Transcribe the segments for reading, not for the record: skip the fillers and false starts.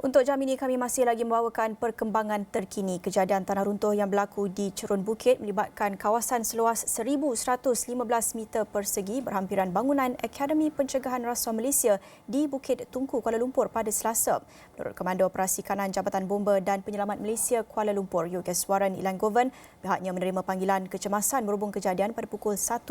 Untuk jam ini kami masih lagi membawakan perkembangan terkini kejadian tanah runtuh yang berlaku di Cerun Bukit melibatkan kawasan seluas 1,115 meter persegi berhampiran bangunan Akademi Pencegahan Rasuah Malaysia di Bukit Tungku, Kuala Lumpur pada Selasa. Menurut Komando Operasi Kanan Jabatan Bomba dan Penyelamat Malaysia Kuala Lumpur, Yogeswaran Ilangovan, pihaknya menerima panggilan kecemasan berhubung kejadian pada pukul 1.54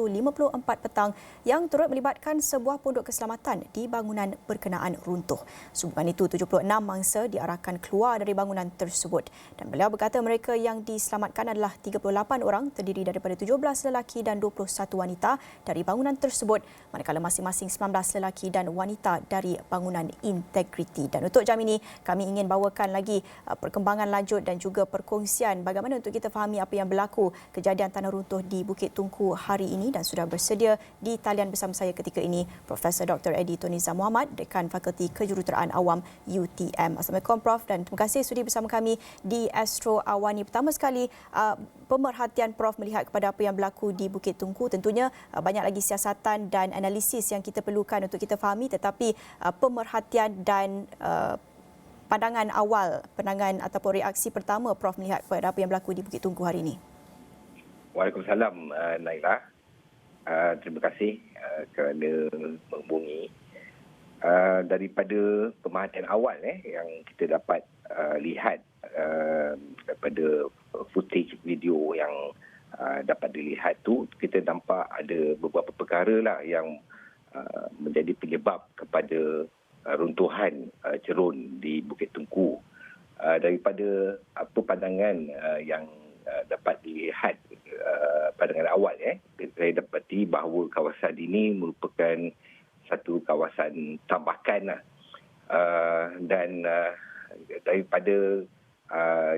petang yang turut melibatkan sebuah pondok keselamatan di bangunan berkenaan runtuh. Sehubungan itu, 76 mangsa diarahkan keluar dari bangunan tersebut dan beliau berkata mereka yang diselamatkan adalah 38 orang terdiri daripada 17 lelaki dan 21 wanita dari bangunan tersebut, manakala masing-masing 19 lelaki dan wanita dari bangunan integriti. Dan untuk jam ini kami ingin bawakan lagi perkembangan lanjut dan juga perkongsian bagaimana untuk kita fahami apa yang berlaku kejadian tanah runtuh di Bukit Tungku hari ini, dan sudah bersedia di talian bersama saya ketika ini Profesor Dr. Eddie Toniza Muhammad, Dekan Fakulti Kejuruteraan Awam UTM. Assalamualaikum Prof, dan terima kasih sudi bersama kami di Astro Awani. Pertama sekali, pemerhatian Prof melihat kepada apa yang berlaku di Bukit Tungku. Tentunya banyak lagi siasatan dan analisis yang kita perlukan untuk kita fahami, tetapi pemerhatian dan pandangan awal, pandangan ataupun reaksi pertama Prof melihat kepada apa yang berlaku di Bukit Tungku hari ini. Waalaikumsalam, Naila. Terima kasih kerana menghubungi. Daripada pemerhatian awal yang kita dapat lihat daripada footage video yang dapat dilihat tu, kita nampak ada beberapa perkara lah yang menjadi penyebab kepada runtuhan cerun di Bukit Tungku. Daripada apa pandangan yang dapat dilihat, pandangan awal saya dapati bahawa kawasan ini merupakan satu kawasan tambakan dan daripada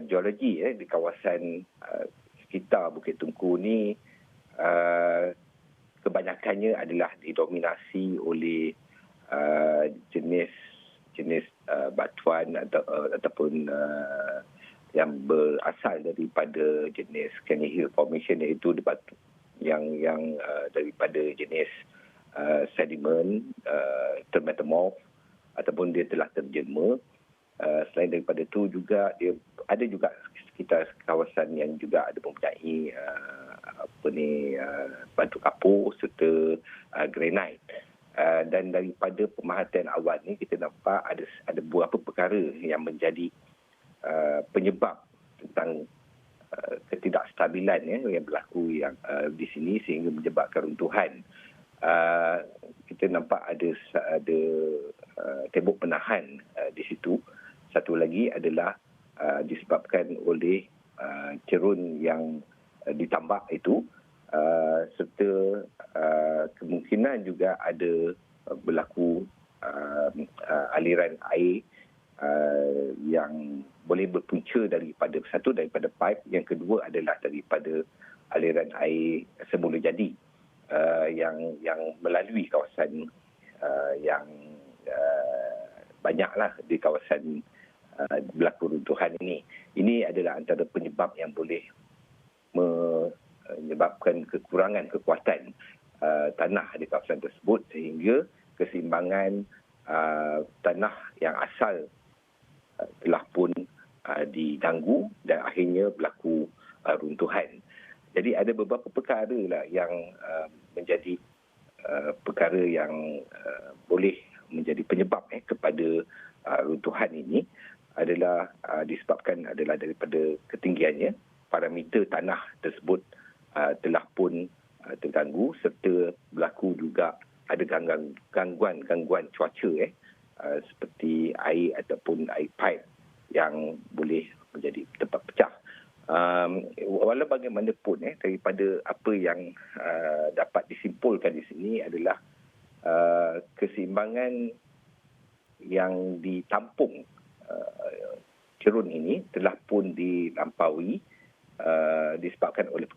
geologi di kawasan sekitar Bukit Tungku ni kebanyakannya adalah didominasi oleh jenis batuan ataupun yang berasal daripada jenis Canyon Hill Formation, iaitu batu yang daripada jenis sedimen termetamorf ataupun dia telah terjelma. Selain daripada itu juga dia ada juga sekitar kawasan yang juga ada mempunyai batu kapur serta granite. Dan daripada pemerhatian awal ni kita nampak ada beberapa perkara yang menjadi penyebab tentang ketidakstabilan yang berlaku di sini sehingga menyebabkan runtuhan. Kita nampak ada tembok penahan di situ. Satu lagi adalah disebabkan oleh cerun yang ditambak itu, serta kemungkinan juga ada berlaku aliran air yang boleh berpunca daripada pipe, yang kedua adalah daripada aliran air semula jadi yang melalui kawasan yang banyaklah di kawasan berlaku runtuhan ini. Ini adalah antara penyebab yang boleh menyebabkan kekurangan kekuatan tanah di kawasan tersebut sehingga keseimbangan tanah yang asal telah pun diganggu dan akhirnya berlaku runtuhan. Jadi ada beberapa perkara lah yang menjadi perkara yang boleh menjadi penyebab kepada runtuhan ini adalah disebabkan adalah daripada ketinggiannya, parameter tanah tersebut telah pun terganggu serta berlaku juga ada gangguan cuaca seperti air ataupun air pipe yang boleh menjadi tempat pecah. Walau bagaimanapun daripada apa yang dapat disimpulkan di sini adalah keseimbangan yang ditampung cerun ini telah pun dilampaui disebabkan oleh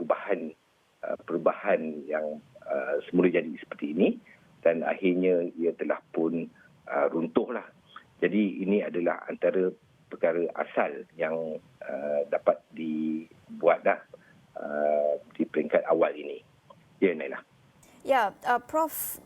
perubahan yang semula jadi seperti ini dan akhirnya ia telah pun runtuhlah. Jadi ini adalah antara perkara asal yang dapat dibuatlah di peringkat awal ini. Ya, Naila. Ya, Prof,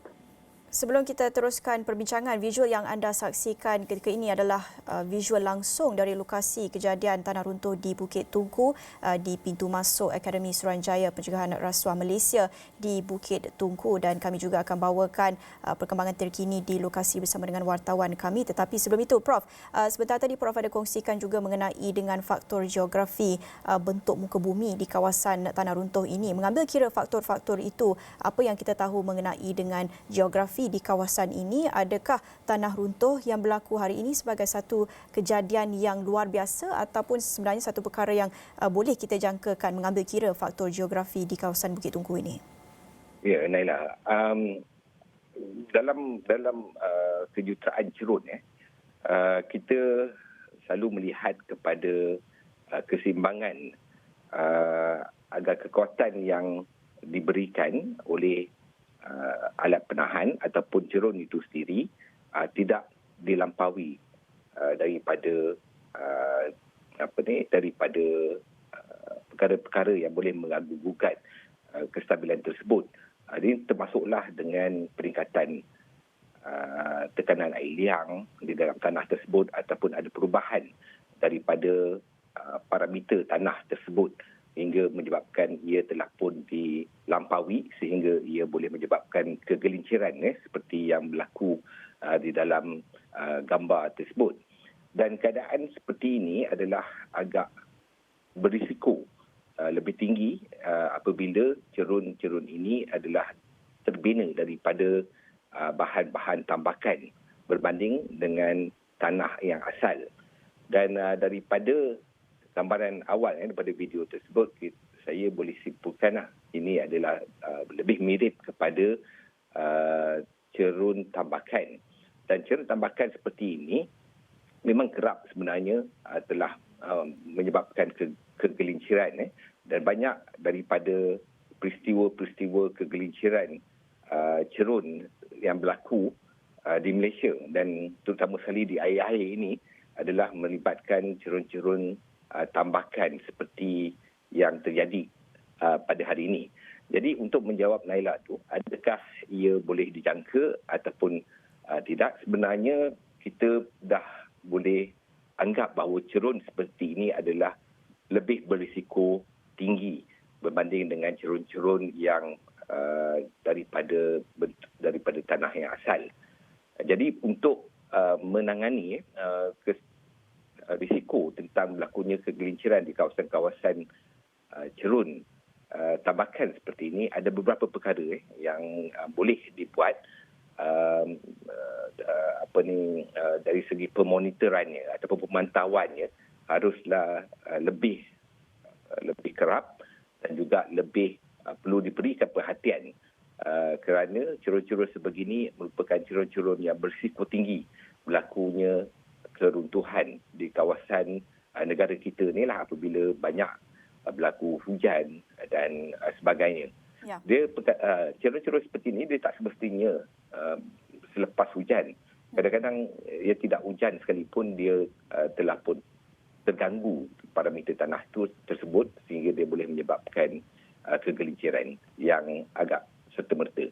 Sebelum kita teruskan perbincangan, visual yang anda saksikan ketika ini adalah visual langsung dari lokasi kejadian tanah runtuh di Bukit Tungku di pintu masuk Akademi Suruhanjaya Pencegahan Rasuah Malaysia di Bukit Tungku, dan kami juga akan bawakan perkembangan terkini di lokasi bersama dengan wartawan kami. Tetapi sebelum itu, Prof, sebentar tadi Prof ada kongsikan juga mengenai dengan faktor geografi bentuk muka bumi di kawasan tanah runtuh ini. Mengambil kira faktor-faktor itu, apa yang kita tahu mengenai dengan geografi di kawasan ini? Adakah tanah runtuh yang berlaku hari ini sebagai satu kejadian yang luar biasa ataupun sebenarnya satu perkara yang boleh kita jangkakan mengambil kira faktor geografi di kawasan Bukit Tungku ini? Ya, Naila. Dalam kejutaan cerun, kita selalu melihat kepada keseimbangan agar kekuatan yang diberikan oleh alat penahan ataupun cerun itu sendiri tidak dilampaui daripada perkara-perkara yang boleh mengganggu-gugat kestabilan tersebut. Ini termasuklah dengan peningkatan tekanan air liang di dalam tanah tersebut ataupun ada perubahan daripada parameter tanah tersebut hingga menyebabkan ia telah pun dilampaui sehingga ia boleh menyebabkan kegelinciran seperti yang berlaku di dalam gambar tersebut. Dan keadaan seperti ini adalah agak berisiko lebih tinggi apabila cerun-cerun ini adalah terbina daripada bahan-bahan tambakan berbanding dengan tanah yang asal. Dan daripada gambaran awal daripada video tersebut, saya boleh simpulkan ini adalah lebih mirip kepada cerun tambakan. Dan cerun tambakan seperti ini memang kerap sebenarnya telah menyebabkan kegelinciran dan banyak daripada peristiwa-peristiwa kegelinciran cerun yang berlaku di Malaysia dan terutama sekali di akhir-akhir ini adalah melibatkan cerun-cerun tambakan seperti yang terjadi pada hari ini. Jadi untuk menjawab Naila tu, adakah ia boleh dijangka ataupun tidak? Sebenarnya kita dah boleh anggap bahawa cerun seperti ini adalah lebih berisiko tinggi berbanding dengan cerun-cerun yang daripada tanah yang asal. Jadi untuk menangani risiko tentang berlakunya kegelinciran di kawasan-kawasan cerun tambakan seperti ini, ada beberapa perkara yang boleh dibuat dari segi pemonitorannya ataupun pemantauannya haruslah lebih kerap dan juga lebih perlu diberikan perhatian kerana cerun-cerun sebegini merupakan cerun-cerun yang berisiko tinggi berlakunya keruntuhan di kawasan negara kita ni lah apabila banyak berlaku hujan dan sebagainya. Ya. Dia cerun-cerun seperti ini dia tak semestinya selepas hujan. Kadang-kadang ia tidak hujan sekalipun dia telah pun terganggu parameter tanah tersebut sehingga dia boleh menyebabkan kegelinciran yang agak serta-merta.